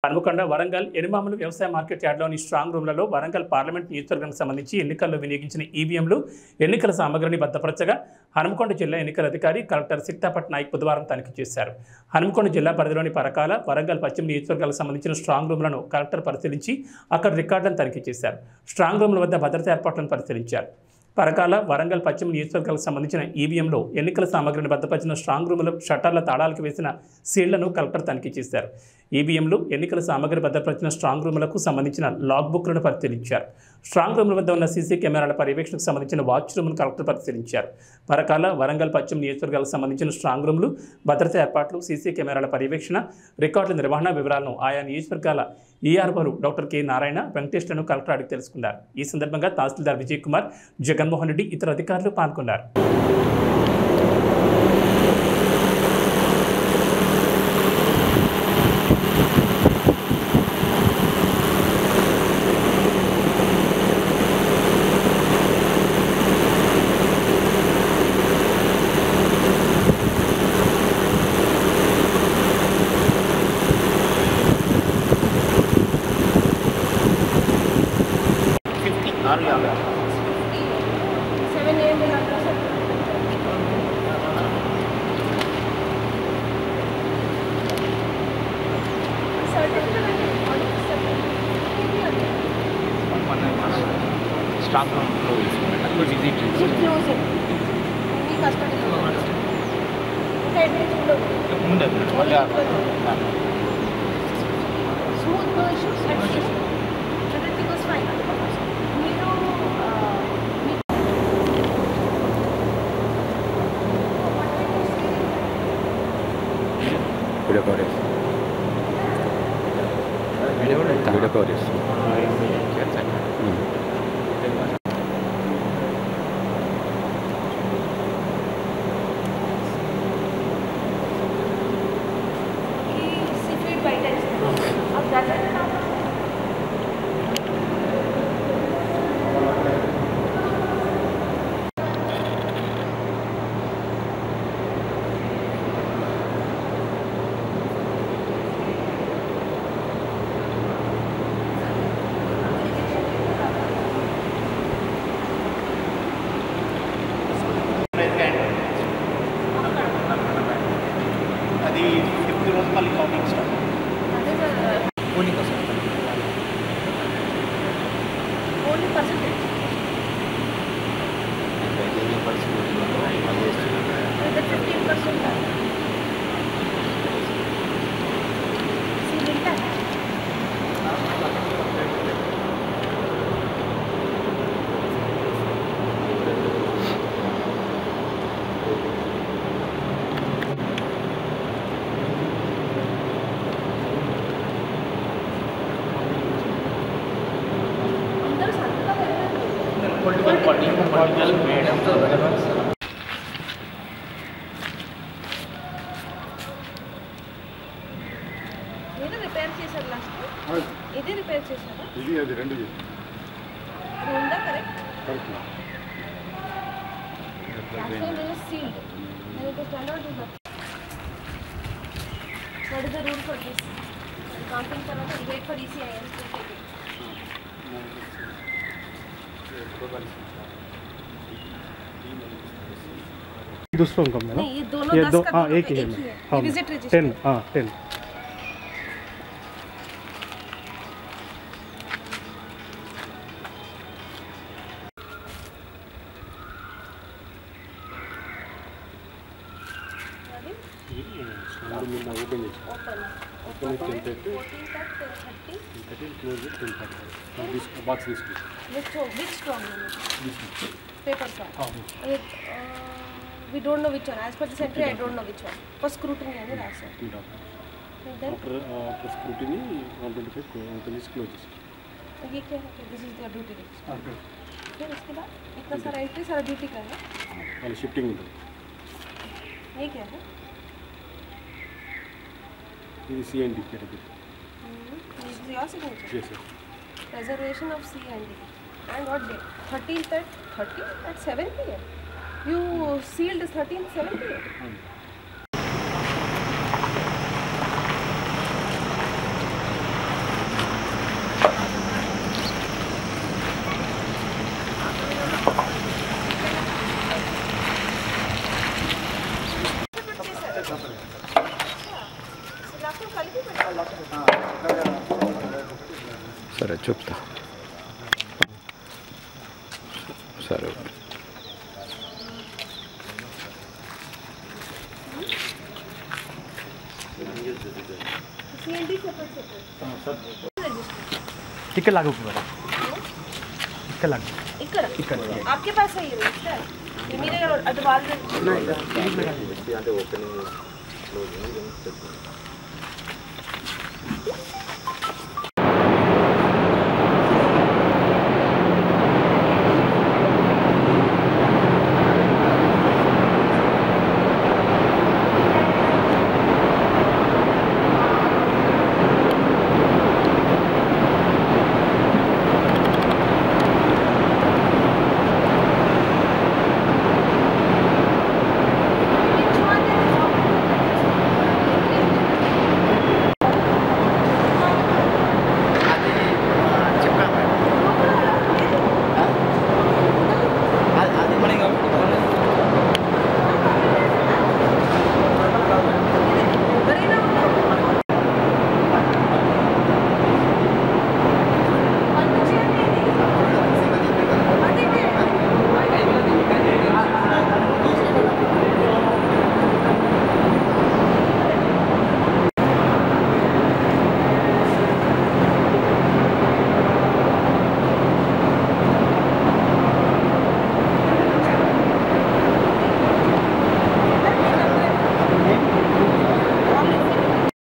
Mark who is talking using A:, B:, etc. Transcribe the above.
A: హనుమకొండ వరంగల్ ఎనిమాములు వ్యవసాయ market యార్డ్లోని strong రూమ్లలో Warangal parliament నియోజకవర్గానికి సంబంధించి ఎన్నికల్లో వినియోగించిన ఈవీఎంలు ఎన్నికల సామగ్రిని భద్రపరచగా హనుమకొండ జిల్లా ఎన్నికల అధికారి కలెక్టర్ సిక్తాపట్ నాయక్ బుధవారం తనిఖీ చేశారు. హనుమకొండ జిల్లా పరిధిలోని పరకాల, వరంగల్ పశ్చిమ నియోజకవర్గాలకు సంబంధించిన స్ట్రాంగ్ రూమ్లను కలెక్టర్ పరిశీలించి అక్కడ రికార్డులను తనిఖీ చేశారు. స్ట్రాంగ్ రూమ్ల వద్ద భద్రతా ఏర్పాట్లను పరిశీలించారు. పరకాల, వరంగల్ పశ్చిమ నియోజకవర్గాలకు సంబంధించిన ఈవీఎంలో ఎన్నికల సామగ్రిని భద్రపరిచిన స్ట్రాంగ్ రూముల షట్టర్ల తాళాలకు వేసిన సీళ్లను కలెక్టర్ తనిఖీ చేశారు. ఈవీఎంలు ఎన్నికల సామగ్రి భద్రపరిచిన స్ట్రాంగ్ రూములకు సంబంధించిన లాగ్ బుక్లను పరిశీలించారు. స్ట్రాంగ్ రూముల వద్ద ఉన్న సీసీ కెమెరాల పర్యవేక్షణకు సంబంధించిన వాచ్ రూమ్ను కలెక్టర్ పరిశీలించారు. పరకాల, వరంగల్ పశ్చిమ నియోజకవర్గాలకు సంబంధించిన స్ట్రాంగ్ రూములు, భద్రతా ఏర్పాట్లు, సీసీ కెమెరాల పర్యవేక్షణ, రికార్డుల నిర్వహణ వివరాలను ఆయా నియోజకవర్గాల ఈఆర్ఓలు డాక్టర్ కె నారాయణ, వెంకటేష్లను కలెక్టర్ అడిగి తెలుసుకున్నారు. ఈ సందర్భంగా తహసీల్దార్ విజయ్ కుమార్, జగన్మోహన్ రెడ్డి ఇతర అధికారులు పాల్గొన్నారు.
B: Strong room closed. Good visit.
C: Close it. We custody. Smooth no issues. Everything was fine.
B: Video coverage. Video coverage.
D: అది 50 రోజులు మళ్ళీ counting start
C: Only percentage. The 15%. See, winter.
D: political madam
C: ఇది రిపేర్ చేశారు లాస్ట్ ఇది రిపేర్ చేశారా
E: ఇది అది రెండు
C: ఉందా correct actually it is sealed and it is cannot do that. What is the rule for this? Counting tarvata wait for ECIL to take it.
E: दूसरों का मेरा
C: नहीं ये दोनों 10 का
E: एक ही है
C: हाँ विजिट रजिस्टर
E: 10 हाँ 10
C: which strong paper strong we don't know which one as per this entry I don't know which one for scrutiny and last then
E: after scrutiny 125 closes
C: ये क्या है this is their duty फिर उसके बाद इतना सारा entry सारा duty का है
E: वाला शिफ्टिंग में
C: ये क्या है
E: ये CND category
C: this is your signature
E: yes sir
C: reservation of CND and what date 13th at 7 p.m. You sealed 13th 7 p.m.
B: సరే చెప్తా సరే
C: CND separate.
E: ఇక్కడ లాగు మేడం ఇక్కడ లాగు
C: ఇక్కడ आपके पास है ये रजिस्टर ये मेरे अటు వాళ్ళు
B: అంటే ఓపెనింగ్